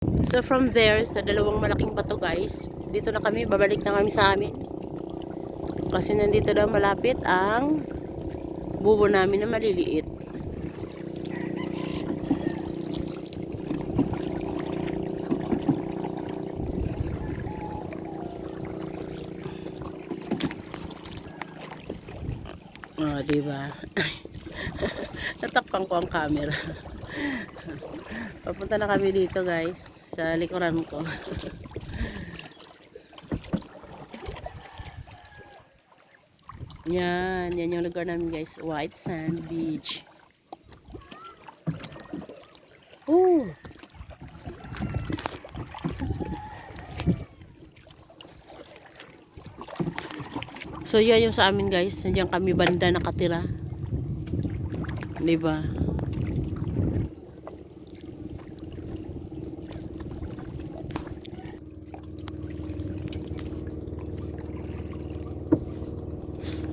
So from there, sa dalawang malaking bato guys, dito na kami, babalik na kami sa amin. Kasi nandito daw malapit ang bubo namin na maliliit. Oh, diba? Natakpan ko ang camera. Papunta na kami dito guys, sa likuran ko. Yan yung lugar namin guys, White Sand Beach. Oh! So yan yung sa amin guys, nandiyan kami banda nakatira. Diba?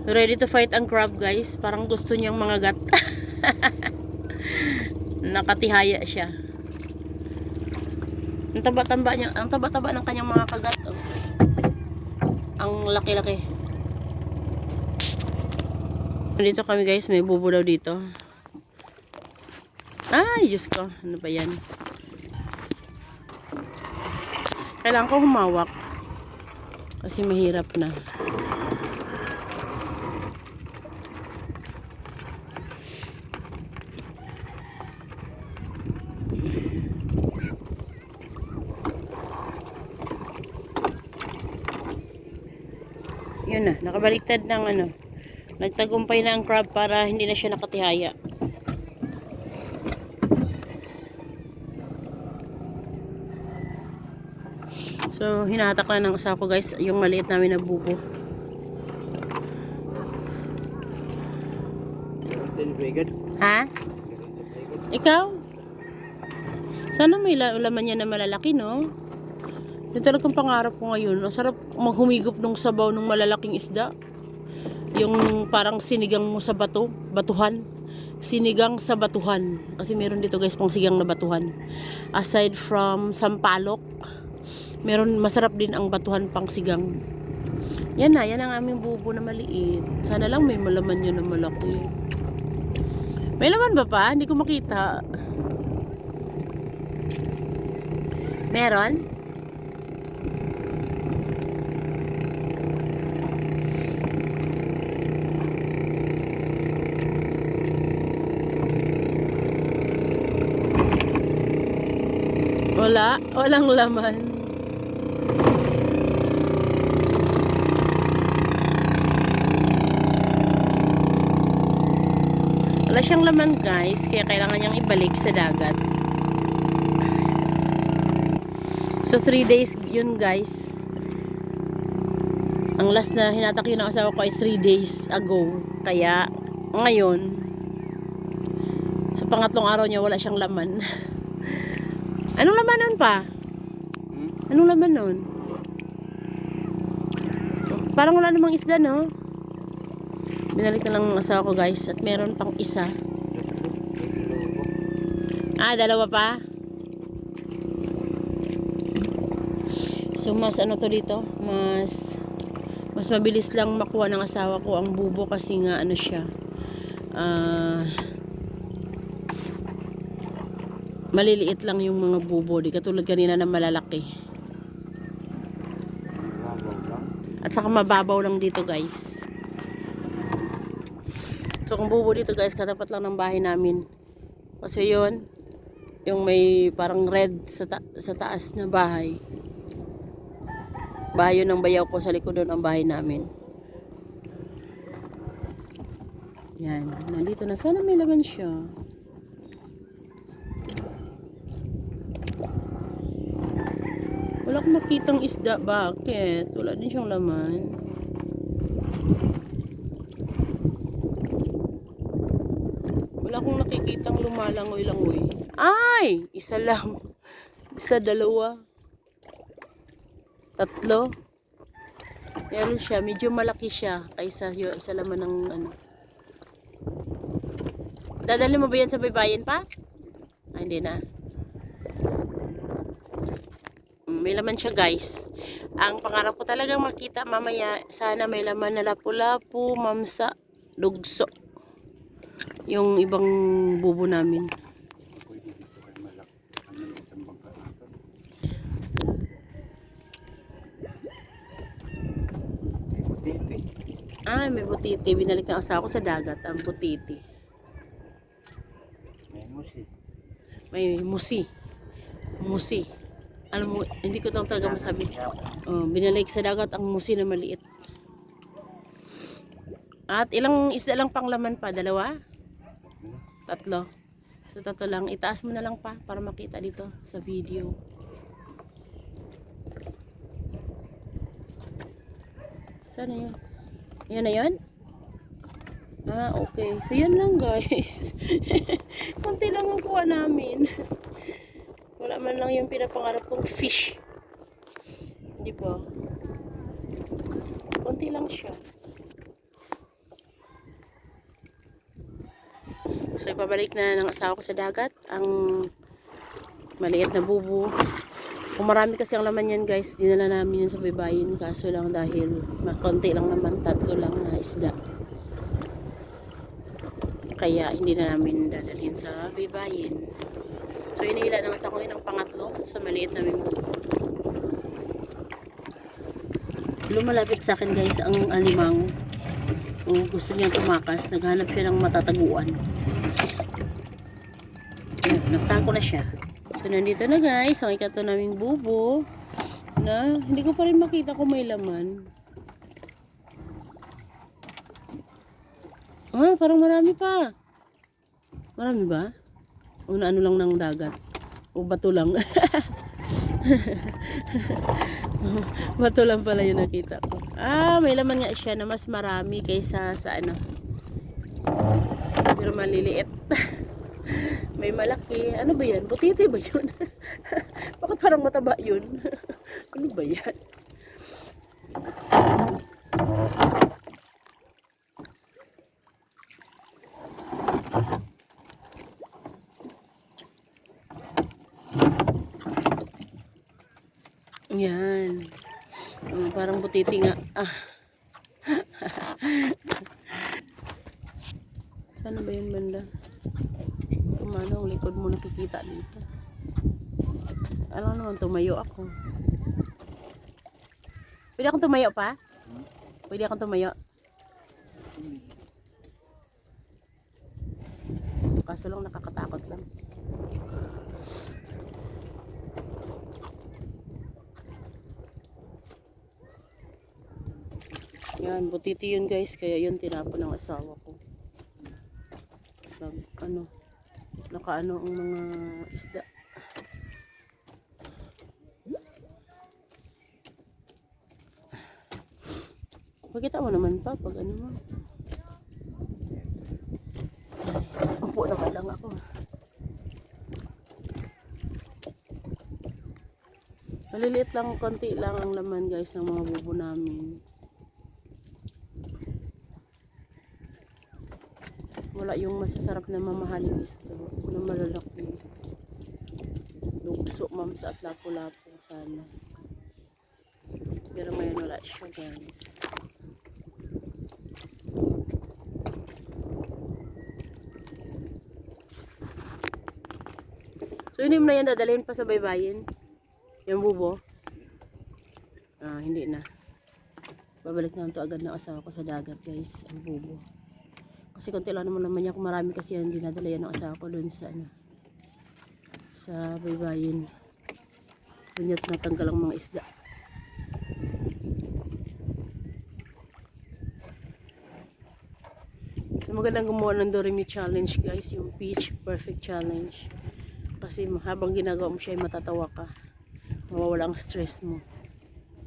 Ready to fight ang crab guys, parang gusto niyang mga gat. Nakatihaya siya. Ang taba-taba niya, ang taba-taba ng kanyang mga kagat. Oh. Ang laki-laki. Dito kami guys, may bubo daw dito. Ay, Diyos ko. Ano ba yan? Kailangan ko humawak. Kasi mahirap na. Yun na, nakabaliktad ng ano. Nagtagumpay na ang crab para hindi na siya nakatihaya. So, hinahatak na ng asawa ko guys, yung maliit namin na bubo. Ha? Ikaw? Sana may laman yan na malalaki, no? Yung talagang pangarap ko ngayon. Masarap maghumigop ng sabaw ng malalaking isda. Yung parang sinigang mo sa bato, batuhan. Sinigang sa batuhan. Kasi meron dito guys pang sigang na batuhan. Aside from sampalok, meron masarap din ang batuhan pang sigang. Yan ang aming bubo na maliit. Sana lang may malaman yun na malaki. May laman ba pa? Hindi ko makita. Meron? Walang laman. Wala siyang laman guys, kaya kailangan niyang ibalik sa dagat. So 3 days yun guys. Ang last na hinatak yun ng asawa ko ay 3 days ago. Kaya ngayon, sa pangatlong araw niya wala siyang laman. Anong laman nun pa? Anong laman nun? Parang wala namang isda, no? Binalik na lang ng asawa ko guys. At meron pang isa. Ah, dalawa pa? So mas ano to dito? Mas mabilis lang makuha ng asawa ko ang bubo kasi nga ano siya. Maliliit lang yung mga bubo, di katulad kanina na malalaki. At saka mababaw lang dito guys. So kung bubo dito guys, katapat lang ng bahay namin. Kasi yun, yung may parang red sa taas na bahay. Bahay yun ng bayaw ko, sa likod doon ang bahay namin. Yan, nandito na. Sana may laman siya. Wala akong makitang isda. Bakit? Wala din siyang laman. Wala akong nakikitang lumalangoy-langoy. Ay! Isa lang. Isa, dalawa. Tatlo. Meron siya. Medyo malaki siya kaysa sa laman ng ano. Dadali mo ba yan sa baybayin pa? Ah, hindi na. may laman siya guys. Ang pangarap ko talagang makita mamaya, sana may laman na lapu-lapu, mamsa, lugso. Yung ibang bubo namin. Ah, may butiti. Binalik ng asawa ko sa dagat ang butiti. May musi. Musi. Alam mo, hindi ko talaga masabi. Binalik sa dagat ang musi na maliit. At ilang isda lang pang laman pa? Dalawa? Tatlo. So, tatlo lang. Itaas mo na lang pa para makita dito sa video. Saan na yun? Yan na yun? Ah, okay. So, yan lang guys. Konti lang ang kuha namin. Wala man lang yung pinapangarap kong fish. Hindi ba? Konti lang siya. So, ipabalik na ng asawa ko sa dagat ang maliit na bubo. Kung marami kasi ang laman yan guys, dinala namin yun sa baybayin. Kaso lang dahil konti lang naman, tatlo lang na isda. Kaya hindi na namin dadalhin sa baybayin. So, inihila na mas ako yun ang pangatlo sa maliit naming bubo. Lumalapit sa akin guys ang alimang. Gusto niyang tumakas. Naghanap siya ng matataguan. Ayan, nagtako na siya. So, nandito na guys ang ikato naming bubo na hindi ko pa rin makita kung may laman. Ah, parang marami pa. Marami ba? O na ano lang ng dagat? O bato lang? Bato lang pala yung nakita ko. Ah, may laman nga siya na mas marami kaysa sa ano. Pero maliliit. May malaki. Ano ba yan? Butiti ba yun? Bakit parang mataba yun? Ano ba yan? Yan. Parang butiti nga. Ah. Sana ba yun banda? Kumano ang likod mo nakikita dito. Alam naman, tumayo ako. Pwede akong tumayo pa? Pwede akong tumayo? Kaso lang nakakatakot lang. Yan, butiti yun guys. Kaya yun tinapon ng asawa ko. Nakaano ang mga isda. Pakita mo naman pa pag ano mo. Upo naman lang ako. Maliliit lang, konti lang ang laman guys ng mga bubo namin. Wala yung masasarap na mamahaling isda na malalaki. Lugso, mamsa at lapu-lapu sana. Pero ngayon wala siya guys. So hindi mo na yan dadalhin pa sa baybayin? Yung bubo? Ah, hindi na. Babalik na ito agad ng asawa ko sa dagat guys, ang bubo. Kasi konti lang naman niya, kung marami kasi yan dinadala yan ng asawa ko doon sa sa baybayin. Doon niya tinatanggal ang mga isda. So magandang gumawa ng Doremi challenge guys, yung Peach Perfect Challenge. Kasi habang ginagawa mo siya ay matatawa ka. Mawawala ang stress mo.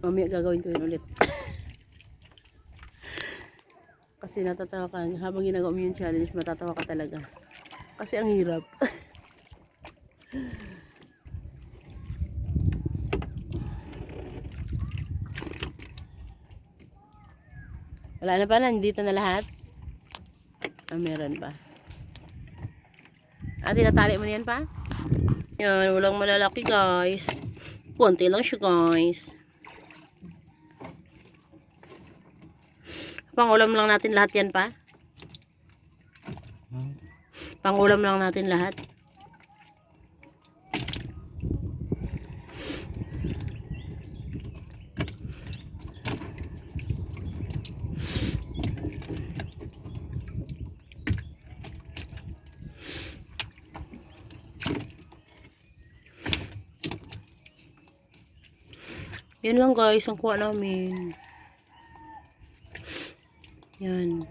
Mamaya gagawin ko yun ulit. Kasi natatawa ka. Habang ginagawa mo yung challenge, matatawa ka talaga. Kasi ang hirap. Wala na pa, nandito na lahat. Ah, meron pa. Ah, tinatali mo na yan pa? Yan, walang malalaki guys. Konti lang siya, guys. Pangulam lang natin lahat yan pa. Pangulam lang natin lahat. Yan lang guys, ang kuha namin. Yan.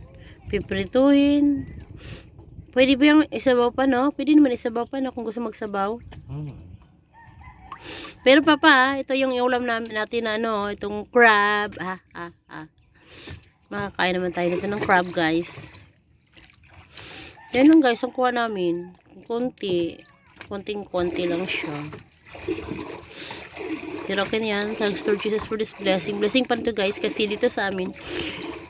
Piprituhin. Pwede ba yung isabaw pa, no? Pwede naman isabaw pa, no? Kung gusto magsabaw. Pero papa, ito yung ulam natin na, ano, itong crab. Makakain naman tayo nito ng crab, guys. Yan lang guys, ang kuha namin. Konti. Konting-konti lang siya. Pero okay yan. Thanks Lord Jesus for this blessing. Blessing pa to guys, kasi dito sa amin,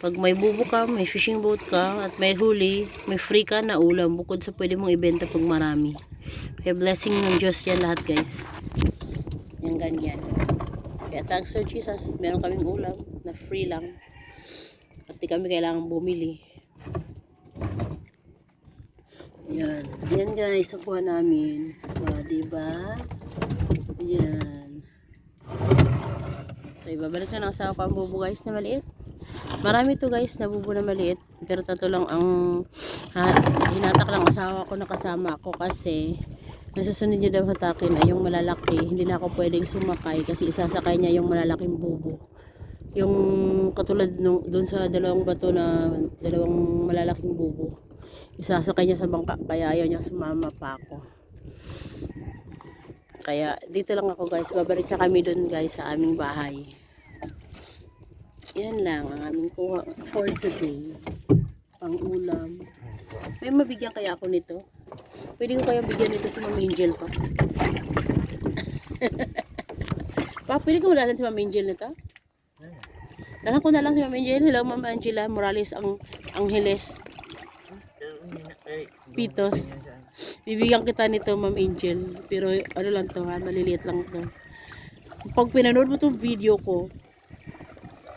pag may bubo ka, may fishing boat ka, at may huli, may free ka na ulam, bukod sa pwede mong ibenta pag marami. Kaya blessing ng Diyos yan lahat guys. Yan ganyan. Kaya thanks Lord Jesus, meron kaming ulam na free lang. At di kami kailangan bumili. Yan. Yan guys, ang kuha namin. Diba? Yan. Okay, babalik na ng asawa ko ang bubo guys na maliit. Marami to guys na bubo na maliit. Pero tatlo lang ang hinatak lang asawa ko na kasama ako kasi nasusunod niya daw hatakin ay yung malalaki. Hindi na ako pwedeng sumakay kasi isasakay niya yung malalaking bubo. Yung katulad doon sa dalawang bato na dalawang malalaking bubo. Isasakay niya sa bangka kaya ayaw niya sumama pa ako. Kaya dito lang ako guys, babalik na kami doon guys sa aming bahay. Yan lang ang aming kuha for today. Pang ulam. May mabigyan kaya ako nito? Pwede ko kaya bigyan nito si Ma'am Angel pa? Pa, pwede ko malalan si Ma'am Angel nito? Dalan ko na lang si Ma'am Angel. Hello Ma'am Angela Morales ang Angeles Pitos. Bibigyan kita nito Ma'am Angel. Pero ano lang to ha, maliliit lang to. Pag pinanood mo tong video ko,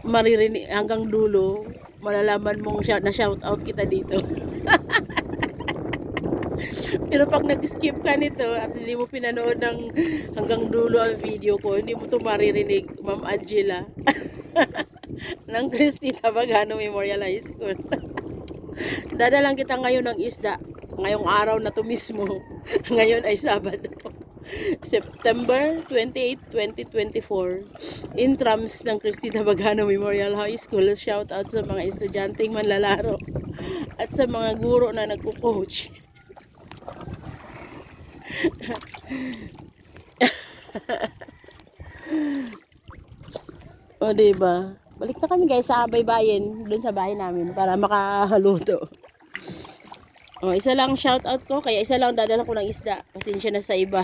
maririnig hanggang dulo, malalaman mong na shout out kita dito. Pero pag nag-skip ka nito at hindi mo pinanood ng hanggang dulo ang video ko, hindi mo to maririnig Ma'am Angela ng Cristina Bagano Memorial High School. Dadalang kita ngayon ng isda. Ngayong araw na to mismo. Ngayon ay Sabado. September 28, 2024. Intrams ng Cristina Bagano Memorial High School. Shout out sa mga estudyanteng manlalaro at sa mga guro na nagko-coach. O diba? Balik na kami guys sa baybayin, dun sa bahay namin para makahaluto. O, isa lang shout out ko, kaya isa lang dadala ko ng isda. Pasensya na sa iba.